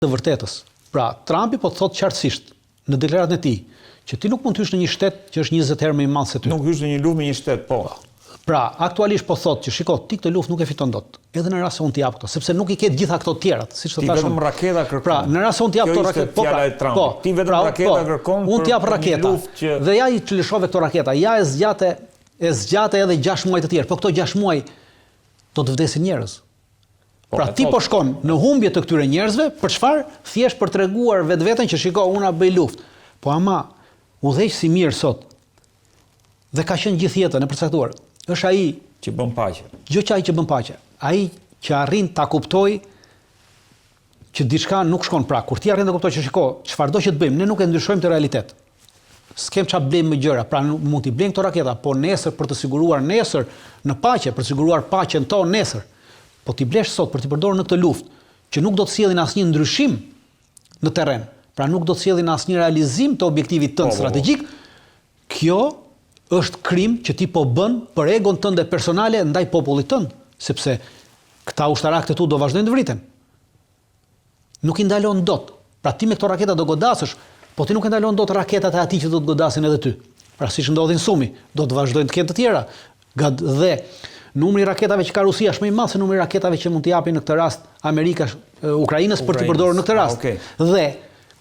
të vërtetës. Pra, Trumpi po thot qartësisht në deklaratën e tij që ti nuk mund të hysh në një shtet që është 20 herë më i madh se ty. Nuk hysh në një luftë me një shtet, po. Pra, aktualisht po thot që shiko, ti këtë luftë nuk e fiton dot. Edhe në rast se unë t'i jap këto, sepse nuk i ke gjitha këto tjerat, siç të thashë. Ti vetëm raketa kërkon. Pra, në rast se unë t'i jap këto raketa, ti vetëm raketa kërkon. Unë t'jap raketa. Dhe ja i çlishove këto raketa. Ja e zgjate edhe 6 muaj të tjerë. Po këto 6 muaj do të vdesin njerëz. Pra ti po shkon në humbje të këtyre njerëzve, për çfarë? Thjesht për treguar vetveten që shiko, unë bëj luftë. Po ama udhëheqësi mirë sot. Dhe ka qenë gjithë jetën e përcaktuar. Është ai që bën paqe. Jo që ai që bën paqe. Ai që arrin ta kuptoj që diçka nuk shkon pra. Kur ti arrin të kuptoj që shiko, çfarëdo që të bëjmë, ne nuk e ndryshojmë të realitet. S'kem çfarë blejmë më gjëra, pra mund t'i blejmë këto raketa, po nesër për të siguruar nesër në paqe, për të siguruar paqen tonë nesër. Po ti blesh sot për t'i përdorur në këtë luftë, që nuk do të sjellin asnjë ndryshim në terren. Pra nuk do të sjellin asnjë realizim të objektivit tënd strategjik. Kjo është krim që ti po bën për egon tënde personale ndaj popullit tënd, sepse këta ushtarakët e tu do vazhdojnë të vriten. Nuk i ndalon dot. Pra ti me këto raketa do godasësh, po ti nuk i ndalon dot raketat e atij që do të godasin edhe ty. Pra siç ndodhin Sumi, do të vazhdojnë të kenë të tjera. Dhe numri i raketave që ka Rusia është më i madh se numri i raketave që mund t'i japin në këtë rast Amerika Ukrainës për t'i përdorur në këtë rast. Dhe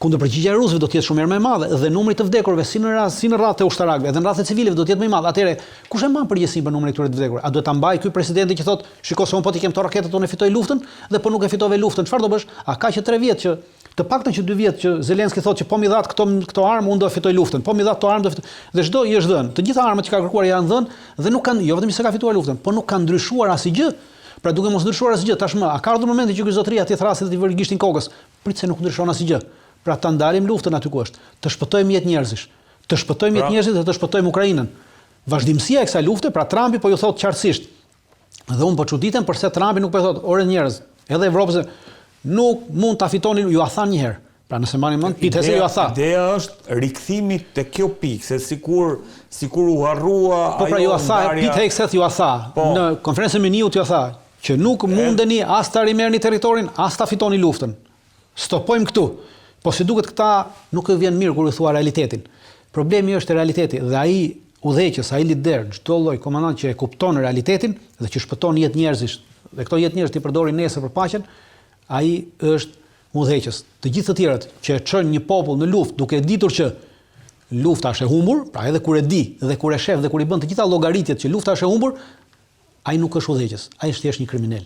kundër përgjigjja e rusëve do të jetë shumë më e madhe dhe numri të vdekurve si në radhë të ushtarakëve, edhe në radhë të civilëve do të jetë më i madh. Atëherë, kush e mban përgjegjësinë për numrin e këtyre të vdekurve? A duhet ta mbaj ky presidenti që thotë, shikoj se un po ti kem këto raketat unë fitoj luftën dhe po nuk e fitove luftën. Çfarë do bësh? A ka që 3 vjet që të paktën që 2 vjet që Zelenski thotë që po mi dhat këto armë unë do fitoj luftën. Po mi dhat këto armë do fitoj. Dhe çdo i është dhënë. Të gjitha armët që ka kërkuar janë dhënë dhe nuk kanë, jo vetëm se ka fituar luftën, po nuk kanë ndryshuar asgjë. Pra duke mos ndryshuar asgjë, tashmë a ka ardhur momenti që ky zotëria ti thrasit dhe ti vër gishtin kokës. Prit se nuk ndryshon asgjë. Pra ta ndalim luftën aty ku është. Të shpëtojmë jetë njerëzish. Të shpëtojmë jetë njerëzit dhe të shpëtojmë Ukrainën. Vazhdimësia e kësaj lufte, pra Trumpi po ju thot qartësisht. Dhe unë po çuditem përse Trumpi nuk po thot, "Ore njerëz, edhe Evropës nuk mund ta fitoni, ju a than një herë." Pra nëse mbani mend, pitese ju a tha. Ideja është rikthimi te kjo pikë, se sikur u harrua po pra ju a tha, Pete ju a tha, në konferencën me Niut ju a tha që nuk mundeni as ta rimerrni territorin, as ta fitoni luftën. Stopojmë këtu. Po si duket këta nuk e vjen mirë kur i thua realitetin. Problemi është realiteti dhe ai udhëheqës, ai lider, çdo lloj komandant që e kupton realitetin dhe që shpëton jetë njerëzish, dhe këto jetë njerëz ti përdorin nesër për paqen, ai është udhëheqës. Të gjithë të tjerët që e çojnë një popull në luftë duke ditur që lufta është e humbur, pra edhe kur e di dhe kur e shef dhe kur i bën të gjitha llogaritjet që lufta është e humbur, ai nuk është udhëheqës, ai është thjesht një kriminal.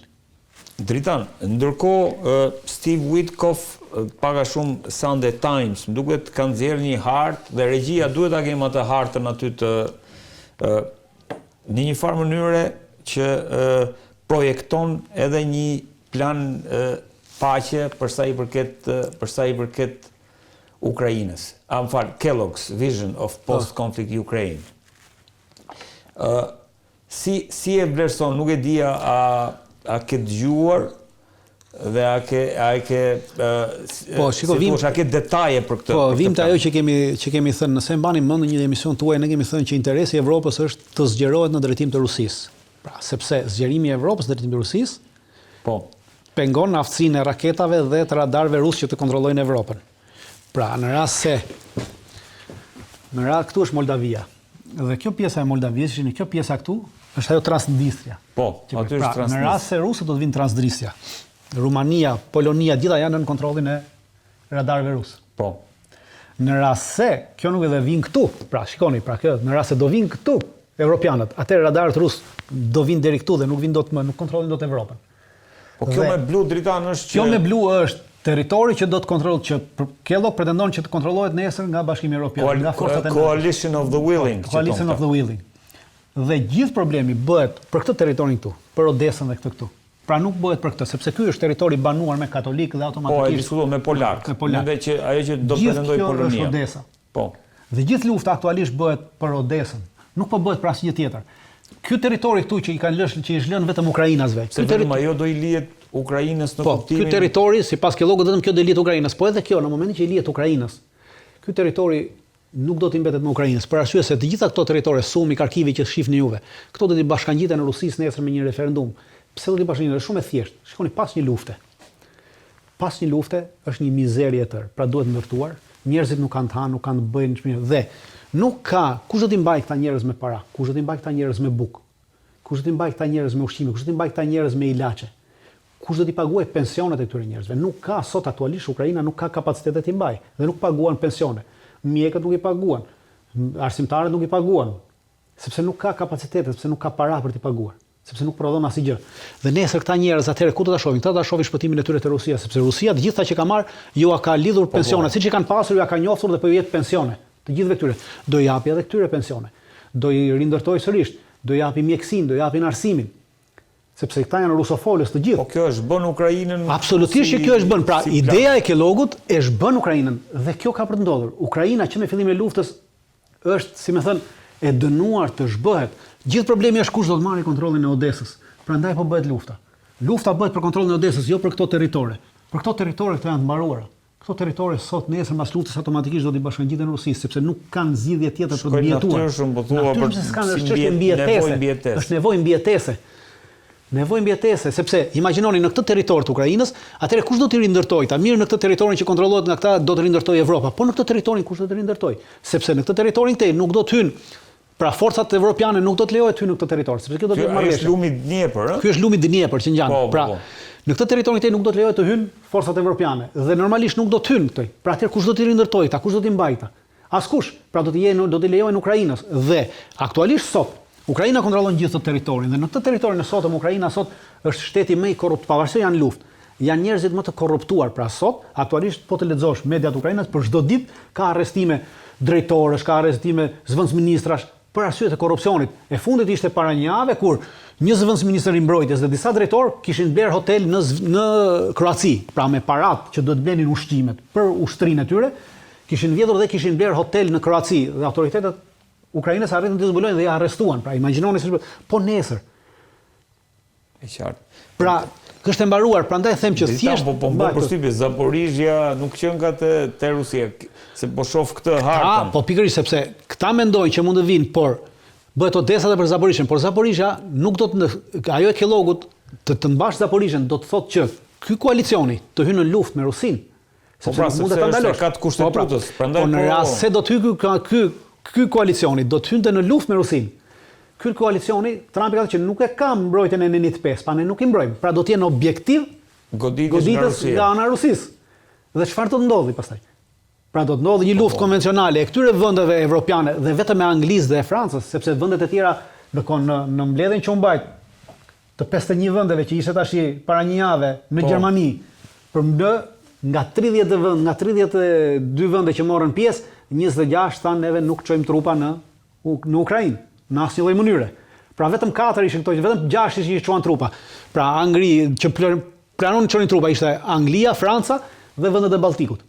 Dritan, ndërkohë Steve Witkoff paga shumë Sunday Times, më duket kanë nxjerrë një hartë dhe regjia duhet ta kemë atë hartën aty të në një farë mënyre që projekton edhe një plan paqe për sa i përket Ukrainës. Kellogg's Vision of Post-Conflict Ukraine. Si e vlerëson, nuk e dia a ke dëgjuar dhe a ke detaje për këtë. Po, vim të ajo që kemi thënë, nëse mbani mend në një emision tuaj, ne kemi thënë që interesi i Evropës është të zgjerohet në drejtim të Rusisë. Pra, sepse zgjerimi i Evropës në drejtim të Rusisë pengon aftësinë e raketave dhe të radarëve rusë që të kontrollojnë Evropën. Pra, në rast këtu është Moldavia. Dhe kjo pjesa e Moldavisë, kjo pjesa këtu është ajo Transnistria. Po, aty është Transnistria. Në rast se rusët do të vinë Transnistria. Rumania, Polonia, gjitha janë në kontrollin e radarëve rusë. Po. Në rast se kjo nuk edhe vinë këtu, pra shikoni, pra kjo, në rast se do vinë këtu evropianët, atëherë radarët rusë do vinë deri këtu dhe nuk vinë dot më, nuk kontrollin dot Evropën. Po kjo me blu Dritan është që kjo me blu është territori që do të kontrollohet, që Kellogg pretendon që të kontrollohet nesër nga Bashkimi Evropian, nga forcat e NATO. Coalition of the Willing. Coalition of the Willing. Dhe gjithë problemi bëhet për këtë territorin këtu, për Odesën dhe këtu. Pra nuk bëhet për këtë, sepse ky është territori banuar me katolik dhe automatikisht. Po, e diskutuar me polak. Mendoj që ajo që do pretendoj Polonia. Gjithë kjo është Odesa. Po. Dhe gjithë lufta aktualisht bëhet për Odesën. Nuk po bëhet për asnjë tjetër. Ky territori këtu që i kanë lënë, që i është lënë vetëm ukrainasve. Ky territori ajo do i lihet Ukrainës në kuptimin. Po, ky territori sipas Kellogut vetëm kjo do i lihet Ukrainës, po edhe kjo në momentin që i lihet Ukrainës. Ky territori nuk do të mbetet me Ukrainës, për arsye se të gjitha këto territore, Sumi, Kharkivi që shihni juve, këto do të bashkangjiten në Rusisë nesër me një referendum. Pse do të bashkangjiten? Është shumë e thjeshtë. Shikoni pas një lufte. pas një lufte është një mizeri e tërë. Pra duhet ndërtuar, njerëzit nuk kanë të hanë, nuk kanë të bëjnë çmime dhe nuk ka kush do t'i mbajë këta njerëz me para, kush do t'i mbajë këta njerëz me bukë, kush do t'i mbajë këta njerëz me ushqime, kush do t'i mbajë këta njerëz me ilaçe. Kush do t'i paguajë pensionet e këtyre njerëzve? Nuk ka sot aktualisht Ukraina nuk ka kapacitete t'i mbajë dhe nuk paguan pensione. Mjekët nuk i paguan, arsimtarët nuk i paguan, sepse nuk ka kapacitete, sepse nuk ka para për t'i paguar, sepse nuk prodhon asgjë. Dhe nesër këta njerëz atëherë ku do ta shohin? Këta do ta shohin shpëtimin e tyre te Rusia, sepse Rusia të gjitha që ka marr, ju ka lidhur pensionet, siç i kanë pasur, ju ka njoftur dhe po ju jep pensione. Të gjithëve këtyre do japi edhe këtyre pensione. Do i rindërtoj sërish, do japi mjekësinë, do japin arsimin. Sepse këta janë rusofolës të gjithë. Po kjo është bën Ukrainën. Absolutisht që kjo është bën. Pra ideja e Kellogut është bën Ukrainën dhe kjo ka për të ndodhur. Ukraina që në fillim e luftës është, si më thënë, e dënuar të zhbëhet. Gjithë problemi është kush do të marrë kontrollin e Odesës. Prandaj po bëhet lufta. Lufta bëhet për kontrollin e Odesës, jo për këto territore. Për këto territore këto janë të mbaruara. Këto territore sot nesër pas luftës automatikisht do t'i bashkangjiten Rusisë, sepse nuk kanë zgjidhje tjetër për të mbijetuar. Është nevojë mbijetese. Nevojë mbijetese, sepse imagjinoni në këtë territor të Ukrainës, atëherë kush do t'i rindërtojë? Ta mirë në këtë territorin që kontrollohet nga këta do të rindërtojë Evropa, po në këtë territorin kush do të rindërtojë? Sepse në këtë territorin këtej nuk do të hynë, pra forcat evropiane nuk do të lejohet të hynë në këtë territor, sepse kjo do të jetë marrëveshje. Ky është lumi i Dnjepër, ëh? Ky është lumi i Dnjepër që ngjan. Pra, në këtë territorin këtej nuk do të lejohet të hynë forcat evropiane dhe normalisht nuk do të hynë këtej. Pra atëherë kush do t'i rindërtojë ta, kush do t'i mbajë ta? Askush. Pra do t'i lejojnë Ukrainës dhe aktualisht sot Ukraina kontrollon gjithë këtë territorin dhe në këtë territorin e sotëm Ukraina sot është shteti më i korrupt, pavarësisht janë luftë. Janë njerëzit më të korruptuar, pra sot aktualisht po të lexosh mediat ukrainase për çdo ditë ka arrestime drejtorësh, ka arrestime zëvendësministrash për arsye të korrupsionit. E fundit ishte para një jave kur një zëvendësministër i mbrojtjes dhe disa drejtorë kishin bler hotel në Kroaci, pra me parat që do të blenin ushqimet për ushtrinë e tyre, kishin vjedhur dhe kishin bler hotel në Kroaci dhe autoritetet Ukrainës arritën të zbulojnë dhe ja arrestuan. Pra imagjinoni se po nesër. E qartë. Pra kështë e mbaruar, prandaj them që thjesht po përshtypje Zaporizhja nuk qen nga te Rusia, se po shoh këtë hartën. Po pikërisht sepse këta mendojnë që mund të vinë, por bëhet Odesa edhe për Zaporizhën, por Zaporizhja nuk do të ajo e Kellogut të mbash Zaporizhën do të thotë që ky koalicioni të hyjë në luftë me Rusinë. Sepse mund të ta ndalosh. Ka të kushtetutës, prandaj po në rast se do të hyjë ky koalicioni do të hynte në luftë me Rusinë. Ky koalicioni Trumpi ka thënë që nuk e ka mbrojtjen e Nenit 5, pa ne nuk i mbrojmë. Pra do të jenë objektiv goditës nga ana e Rusisë. Dhe çfarë do të ndodhi pastaj? Pra do të ndodhi një luftë konvencionale e këtyre vendeve evropiane dhe vetëm me Anglisë dhe e Francës, sepse vendet e tjera në mbledhjen që u mbajt të 51 vendeve që ishte tash para një jave në Gjermani, për nga 30 vende, nga 32 vende që morën pjesë, 26 thanë neve nuk çojmë trupa në Ukrainë, në asnjë lloj mënyre. Pra vetëm 4 ishin këto, vetëm 6 ishin që çuan trupa. Pra Angli që planon të çonin trupa ishte Anglia, Franca dhe vendet e Balltikut.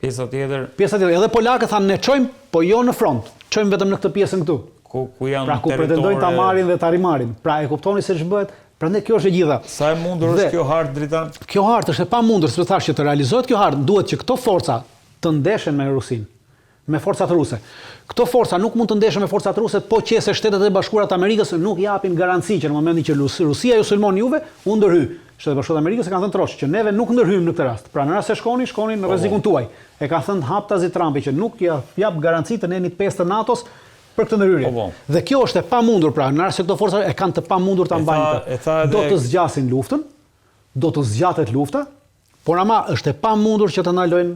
Pjesa tjetër, edhe polakët thanë ne çojmë, po jo në front. Çojmë vetëm në këtë pjesën këtu. Ku janë pra ku pretendojnë ta marrin dhe ta rimarrin. Pra e kuptoni se ç'bëhet. Prandaj kjo është e gjitha. Sa e mundur është kjo hartë dritan? Kjo hartë është e pamundur, sepse thashë që të realizohet kjo hartë, duhet që këto forca të ndeshen me Rusinë, me forcat ruse. Këto forca nuk mund të ndeshen me forcat ruse, po qëse Shtetet e Bashkuara të Amerikës nuk japin garanci që në momentin që Rusia ju sulmon juve, u ndërhyj. Shtetet e Bashkuara të Amerikës e kanë thënë trosh që neve nuk ndërhyjmë në këtë rast. Pra në rast se shkonin në rrezikun tuaj. E ka thënë haptazi Trumpi që nuk jap garanci të Nenit 5 të NATO-s për këtë ndërhyrje. Dhe kjo është e pamundur, pra në rast se këto forca e kanë të pamundur ta mbajnë. Do të zgjasin luftën, do të zgjatet lufta, por ama është e pamundur që të ndalojnë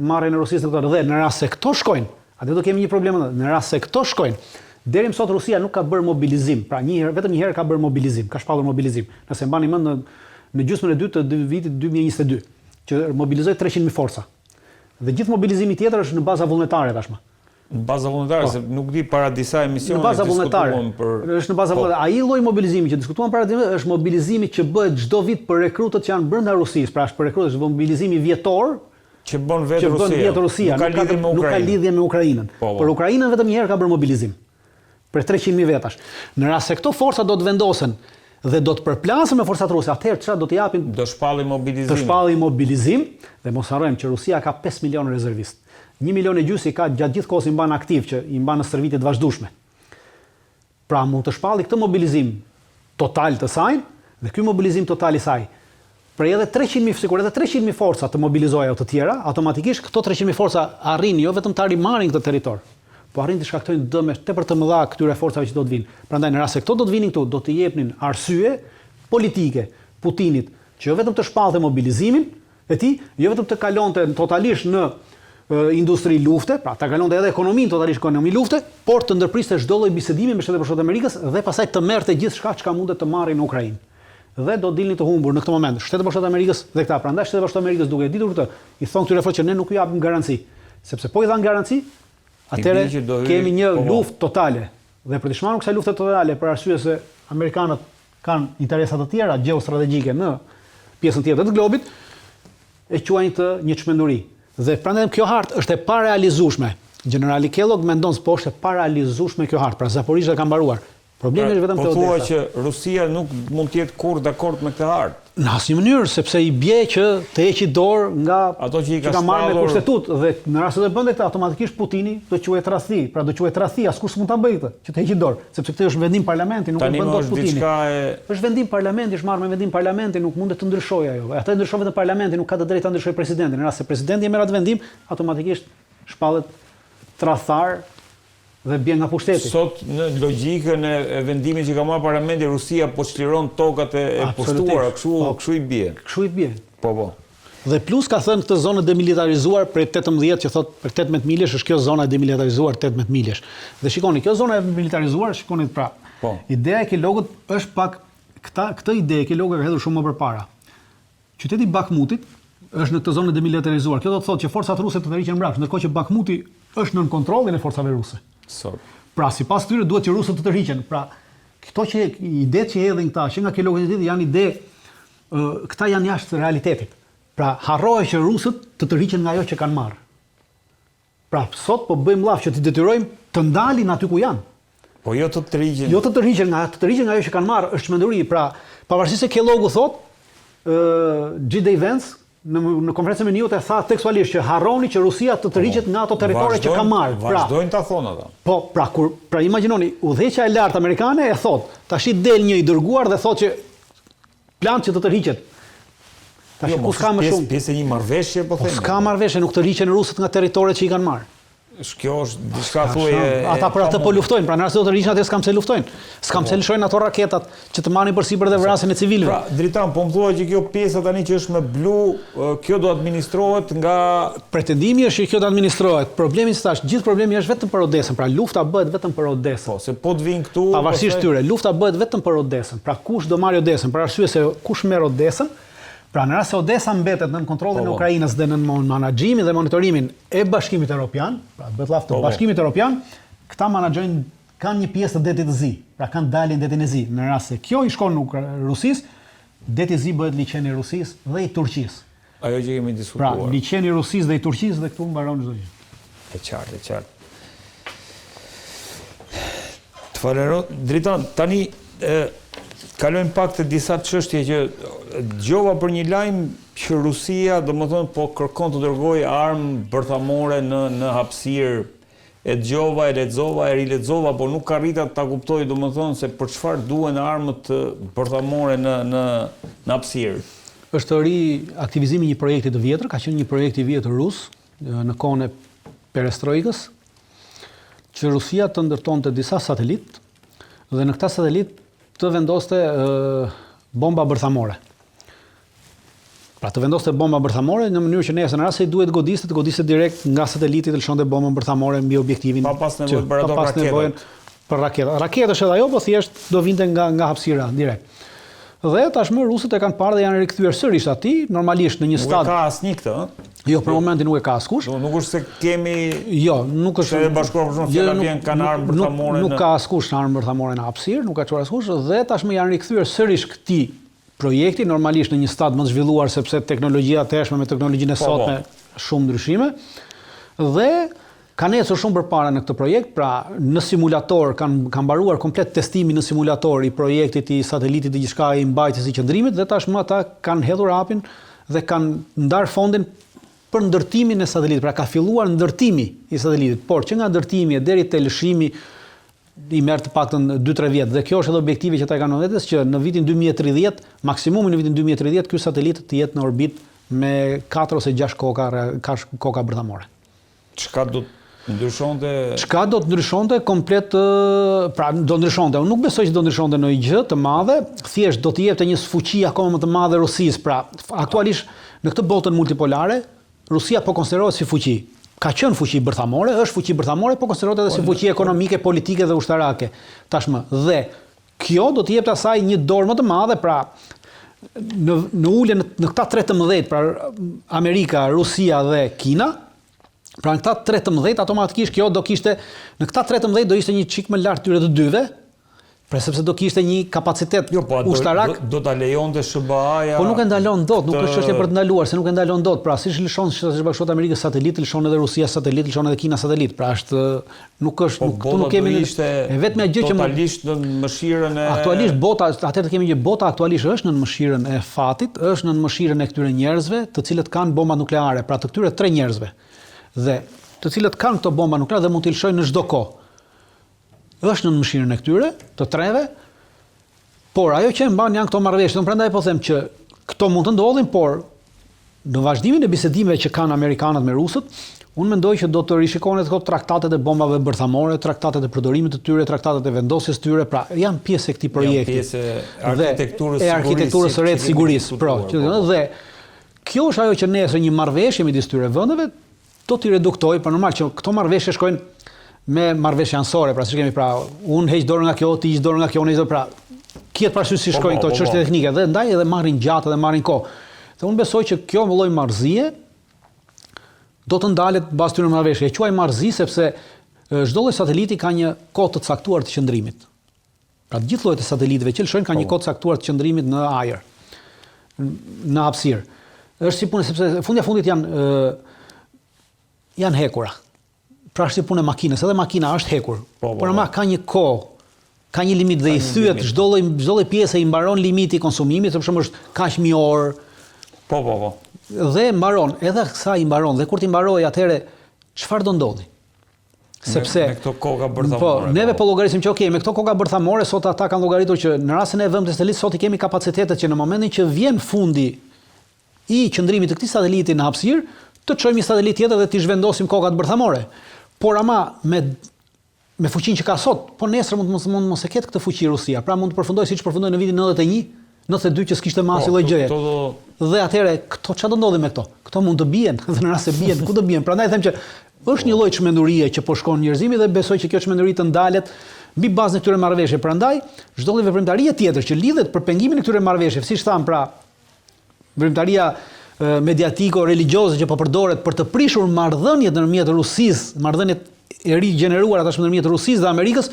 marrjen e Rusisë në këtë. Dhe në rast se këto shkojnë, atë do kemi një problem. Në rast se këto shkojnë, deri më sot Rusia nuk ka bërë mobilizim. Pra vetëm një herë ka bërë mobilizim, ka shpallur mobilizim. Nëse mbani mend në gjysmën e dytë të vitit 2022, që mobilizoi 300.000 forca. Dhe gjithë mobilizimi tjetër është në baza vullnetare tashmë. Në baza vullnetare, se nuk di para disa emisione në baza vullnetare. Është në baza vullnetare. Ai lloj mobilizimi që diskutuan para është mobilizimi që bëhet çdo vit për rekrutët që janë brenda Rusisë. Pra është për rekrutët, është mobilizimi vjetor që bën vetë Rusia. Nuk ka lidhje me Ukrainën. Por Ukraina vetëm një herë ka bërë mobilizim për 300.000 vetash. Në rast se këto forca do të vendosen dhe do të përplasen me forcat ruse, atëherë çfarë do të japin? Do shpallin mobilizim. Do shpallin mobilizim dhe mos harrojmë që Rusia ka 5 milionë rezervistë. 1,5 milion i ka gjatë gjithë kohës i mban aktiv që i mban në stërvitje të vazhdueshme. Pra mund të shpalli këtë mobilizim total të saj dhe ky mobilizim total i saj prej edhe 300.000 sikur edhe 300.000 forca të mobilizoja o të tjera, automatikisht këto 300.000 forca arrin jo vetëm të rimarrin këtë territor, po arrin të shkaktojnë dëme tepër të mëdha këtyre forcave që do të vinë. Prandaj në rast se këto do të vinin këtu, do të jepnin arsye politike Putinit që jo vetëm të shpallte mobilizimin e tij, jo vetëm të kalonte totalisht në industri lufte, pra ta kalonte edhe ekonominë totalisht ekonomi lufte, por të ndërpriste çdo lloj bisedimi me Shtetet Bashkuara të Amerikës dhe pastaj të merrte gjithçka çka mundet të marrin në Ukrainë. Dhe do dilni të humbur në këtë moment Shtetet Bashkuara të Amerikës dhe këta. Prandaj Shtetet Bashkuara të Amerikës duke ditur këtë, i thon këtyre forcave që ne nuk ju japim garanci, sepse po i dhan garanci, atëherë kemi një luftë totale. Dhe për të shmangur kësaj lufte totale për arsye se amerikanët kanë interesa të tjera gjeostrategjike në pjesën tjetër të globit, e quajnë të një çmenduri. Dhe prandaj kjo hartë është e parealizueshme. Generali Kellogg mendon se po është e parealizueshme kjo hartë, pra Zaporizhia ka mbaruar. Problemi është vetëm te Odessa. Po thua që Rusia nuk mund të jetë kurrë dakord me këtë hartë. Në asnjë mënyrë, sepse i bie që të heqë dorë nga ato që ka marrë me kushtetutë dhe në rast se do bënte këtë, automatikisht Putini do quhet tradhti, pra do quhet tradhti, askush s'mund ta bëjë këtë, që të heqë dorë, sepse këtë është vendim parlamenti, nuk e bën dot Putini. Është vendim parlamenti, është marrë me vendim parlamenti, nuk mundet të ndryshojë ajo. Atë ndryshon vetëm parlamenti, nuk ka të drejtë ta ndryshojë presidentin. Në rast se presidenti e merr atë vendim, automatikisht shpallet tradhtar dhe bie nga pushteti. Sot në logjikën e vendimit që ka marrë parlamenti, Rusia po çliron tokat e pushtuara, kështu i bie. Kështu i bie. Po. Dhe plus ka thënë këtë zonë demilitarizuar për 18 që thot për 18 miljesh është kjo zona demilitarizuar 18 miljesh. Dhe shikoni, kjo zona demilitarizuar, shikoni pra. Ideja e Kellogut është pak këtë ide e Kelloggu ka hedhur shumë më përpara. Qyteti Bakhmutit është në këtë zonë demilitarizuar. Kjo do të thotë që forcat ruse të tërhiqen mbrapsht, ndërkohë që Bakhmuti është nën kontrollin e forcave ruse. Pra sipas tyre duhet që rusët të tërhiqen. Pra këto që idetë që hedhin këta, që nga Kelloggu janë ide, këta janë jashtë realitetit. Pra harrohet që rusët të tërhiqen nga ajo që kanë marrë. Pra sot po bëjmë llaf që t'i detyrojmë të ndalin aty ku janë. Po jo të tërhiqen. Jo të tërhiqen nga ajo që kanë marrë është çmenduri. Pra pavarësisht se Kelloggu thotë, G.D. Vance në konferencën me New-York tha tekstualisht që harroni që Rusia të tërhiqet nga ato territore që ka marrë. Vazhdojnë ta thonë ata. Po, pra imagjinoni, udhëheqja e lartë amerikane e thot, tash i del një i dërguar dhe thot që plan që të tërhiqet. Tash ku s'ka më shumë. Pjesë e një marrëveshje po themi. S'ka marrëveshje, nuk tërhiqen rusët nga territoret që i kanë marrë. Kjo është diçka thuaje. Ata për atë po luftojnë, pra nëse do të rrishin atë s'kam pse luftojnë. S'kam pse lëshojnë ato raketat që të marrin përsipër dhe vrasin e civilëve. Pra, Dritan, po më thua që kjo pjesa tani që është me blu, kjo do administrohet nga pretendimi është që kjo do administrohet. Problemi thash, gjithë problemi është vetëm për Odesën. Pra lufta bëhet vetëm për Odesën. Po, se po të vinë këtu, pavarësisht tyre, lufta bëhet vetëm për Odesën. Pra kush do marrë Odesën? Për arsye se kush merr Odesën, pra në rast se Odesa mbetet nën kontrollin e Ukrainës dhe nën menaxhimin dhe monitorimin e Bashkimit Evropian, pra bëhet llaf të Bashkimit Evropian, këta menaxhojnë kanë një pjesë të detit të Zi, pra kanë dalin detin e Zi. Në rast se kjo i shkon në Rusisë, deti i Zi bëhet liçeni i Rusisë dhe i Turqisë. Ajo që kemi diskutuar. Pra liçeni i Rusisë dhe i Turqisë dhe këtu mbaron çdo gjë. E qartë. Të falenderoj, Dritan, tani kalojmë pak të disa çështje që dëgjova për një lajm që Rusia, domethënë, po kërkon të dërgojë armë bërthamore në hapësirë. E dëgjova, e lexova, e rilexova, po nuk arrita ta kuptoj, domethënë, se për çfarë duhen armët bërthamore në hapësirë. Është ri aktivizimi i një projekti të vjetër, ka qenë një projekt i vjetër rus në kohën e perestrojkës, që Rusia të ndërtonte disa satelit dhe në këta satelit të vendoste bomba bërthamore. Pra të vendoste bomba bërthamore në mënyrë që nëse në rast se i duhet godiste direkt nga sateliti të lëshonte bombën bërthamore mbi objektivin. Pa pas nevojë për ato raketa. Për raketa. Raketa është edhe ajo, po thjesht do vinte nga hapësira direkt. Dhe tashmë rusët e kanë parë dhe janë rikthyer sërish atij, normalisht në një stad. Nuk ka asnjë këtë, ëh? Jo, për momentin nuk e ka askush. Nuk është se kemi. Jo, nuk është. Se bashkuar për shkak vjen kanë armë bërthamore. Nuk ka askush armë bërthamore në hapësirë, nuk ka çuar askush dhe tashmë janë rikthyer sërish këtij projekti, normalisht në një stad më të zhvilluar sepse teknologjia e tashme me teknologjinë e sotme shumë ndryshime. Dhe kanë ecur shumë përpara në këtë projekt, pra në simulator kanë mbaruar komplet testimin në simulator i projektit i satelitit të gjithçka i mbajtjes i qendrimit dhe tashmë ata kanë hedhur hapin dhe kanë ndar fondin për ndërtimin e satelitit. Pra ka filluar ndërtimi i satelitit, por që nga ndërtimi deri te lëshimi i merr të paktën 2-3 vjet. Dhe kjo është edhe objektivi që ata kanë vetes që në vitin 2030, maksimumi në vitin 2030 ky satelit të jetë në orbit me 4 ose 6 koka bërthamore. Çka do të ndryshonte? Çka do të ndryshonte komplet, pra do ndryshonte. Unë nuk besoj që do ndryshonte ndonjë gjë të madhe, thjesht do të jepte një sfuqi akoma më të madhe Rusisë. Pra, aktualisht në këtë botën multipolare, Rusia po konsiderohet si fuqi. Ka qenë fuqi bërthamore, është fuqi bërthamore, po konsiderohet edhe si fuqi ekonomike, politike dhe ushtarake tashmë. Dhe kjo do të jepte asaj një dorë më të madhe, pra në ulje në këta 13, pra Amerika, Rusia dhe Kina, pra në këta 13 automatikisht kjo do kishte, në këta 13 do ishte një çik më lart tyre të dyve, pra sepse do kishte një kapacitet ushtarak. Do ta lejonte SBA-ja. Po nuk e ndalon dot, nuk është çështje për të ndaluar, se nuk e ndalon dot. Pra siç lëshon Shtetet Bashkuara të Amerikës satelit, lëshon edhe Rusia satelit, lëshon edhe Kina satelit. Pra është nuk kemi vetëm gjë që totalisht në mëshirën e aktualisht bota, atëherë kemi një bota aktualisht është në mëshirën e fatit, është në mëshirën e këtyre njerëzve, të cilët kanë bomba nukleare, pra të këtyre 3 njerëzve. Dhe të cilët kanë këto bomba nukleare dhe mund t'i lëshojnë në çdo kohë. Është në mëshirën e këtyre, të 3-ve, por ajo që mban janë këto marrëveshje. Prandaj po them që këto mund të ndodhin, por në vazhdimin e bisedimeve që kanë amerikanët me rusët, unë mendoj që do të rishikohen këto traktatet e bombave bërthamore, traktatet e përdorimit të tyre, traktatet e vendosjes të tyre, pra janë pjesë e këtij projekti. Janë pjesë e arkitekturës së re të sigurisë, dhe kjo është ajo që nesër një marrëveshje midis këtyre vendeve do t'i reduktojë, por normal që këto marrëveshje shkojnë me marrëveshje anësore, pra si kemi, pra unë heq dorën nga kjo, ti hiq dorën nga kjo, unë pra kiet parasysh si shkojnë këto çështje teknike dhe ndaj edhe marrin gjatë dhe marrin kohë. Dhe unë besoj që kjo lloj marrëzie do të ndalet pas këtyre marrëveshjeve. E quaj marrëzi sepse çdo lloj sateliti ka një kohë të caktuar të qëndrimit. Pra të gjithë llojet e satelitëve që lëshojnë kanë një kohë të caktuar të qëndrimit në ajër, në hapësirë. Është si punë sepse fundit janë hekura. Pra është si punë e makinës, edhe makina është hekur. Por ama ka një kohë, ka një limit dhe i thyet çdo lloj pjesë i mbaron limiti i konsumimit, për shembull është kaq mi orë. Po. Dhe mbaron, edhe sa i mbaron, dhe kur ti mbaroj atëherë çfarë do ndodhi? Sepse me këto koka bërthamore. Po, neve po llogarisim që me këto koka bërthamore sot ata kanë llogaritur që në rastin e vëmës satelit sot i kemi kapacitetet që në momentin që vjen fundi i qëndrimit të këtij sateliti në hapësirë, të çojmë një satelit tjetër dhe t'i zhvendosim kokat bërthamore. Por ama me fuqinë që ka sot, po nesër mund mos e ketë këtë fuqi Rusia. Pra mund të përfundojë siç përfundoi në vitin 91, 92 që s'kishte masë lloj gjëje. Dhe atëherë këto çfarë do ndodhi me këto? Këto mund të bien, dhe në rast se bien, ku do bien? Prandaj them që është një lloj çmendurie që po shkon njerëzimi dhe besoj që kjo çmenduri të ndalet mbi bazën e këtyre marrëveshjeve. Prandaj çdo lloj veprimtarie tjetër që lidhet për pengimin e këtyre marrëveshjeve, siç tham, pra veprimtaria mediatiko-religjioze që po përdoret për të prishur marrëdhëniet ndërmjet Rusisë, marrëdhëniet e rigjeneruara tashmë ndërmjet Rusisë dhe Amerikës,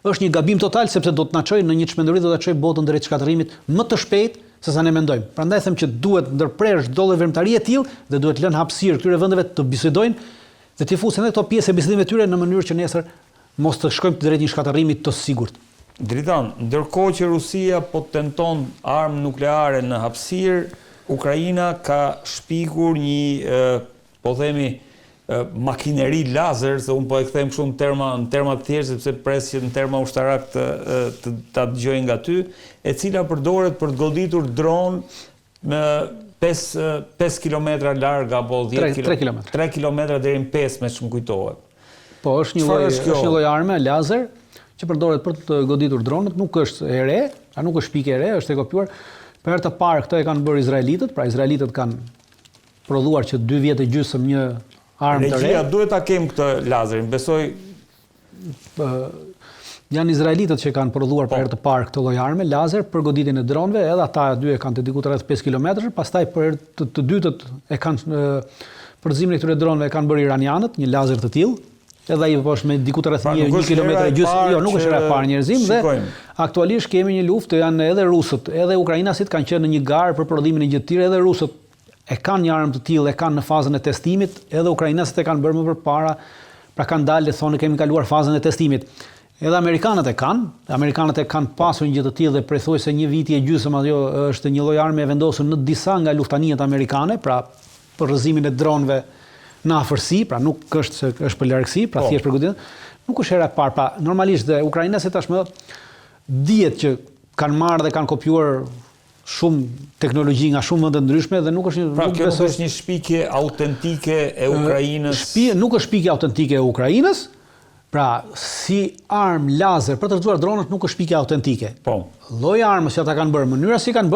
është një gabim total sepse do të na çojë në një çmenduri, do ta çojë botën drejt shkatërrimit më të shpejt se sa ne mendojmë. Prandaj them që duhet ndërprerë çdo lloj veprimtarie e tillë dhe duhet lënë hapësirë këtyre vendeve të bisedojnë dhe të fusin edhe këto pjesë e bisedimeve tyre në mënyrë që nesër mos të shkojmë drejt një shkatërrimi të sigurt. Dritan, ndërkohë që Rusia po tenton armë nukleare në hapësirë, Ukraina ka shpikur një, po themi, makineri lazer, se unë po e kthejmë kështu në terma të thjeshtë, sepse pres që në terma ushtarak ta dëgjojnë nga ty, e cila përdoret për të goditur dron me 5 kilometra larg apo 10 kilometra. 3 kilometra deri në 15 më kujtohet. Po, është një lloj arme lazer që përdoret për të goditur dronët, nuk është e re, nuk është pikë e re, është e kopjuar. Për herë të parë këtë e kanë bërë izraelitët, pra izraelitët kanë prodhuar që 2 vjet e gjysmë një armë të re. Regjia duhet ta kem këtë lazerin, besoj. Janë izraelitët që kanë prodhuar për herë të parë këtë lloj arme lazer për goditjen e dronëve, edhe ata dy e kanë të diku rreth 5 kilometrash, pastaj për herë të dytët e kanë përzimin e këtyre dronëve e kanë bërë iranianët, një lazer të tillë. Edhe ai është me diku rreth 1 kilometër e gjysmë, jo, nuk është era e parë njerëzim dhe aktualisht kemi një luftë, janë edhe rusët, edhe ukrainasit kanë qenë në një garë për prodhimin e gjë të tillë, edhe rusët e kanë një armë të tillë, e kanë në fazën e testimit, edhe ukrainasit e kanë bërë më përpara, pra kanë dalë dhe thonë kemi kaluar fazën e testimit. Edhe amerikanët e kanë pasur një gjë të tillë dhe pothuajse një viti e gjysmë ajo është një lloj arme e vendosur në disa nga luftaniet amerikane, pra për rrëzimin e dronëve në afërsi, pra nuk është se është për largësi, pra thjesht për goditje. Nuk është hera e parë, pra normalisht dhe ukrainasët tashmë dihet që kanë marrë dhe kanë kopjuar shumë teknologji nga shumë vende ndryshme dhe nuk është Pra, kjo nuk është një shpikje autentike e Ukrainës. Nuk është shpikje autentike e Ukrainës, pra si armë lazer për të rëzuar dronët nuk është shpikje autentike. Po. Lloji armës që ata kanë bërë, mënyra si kanë bërë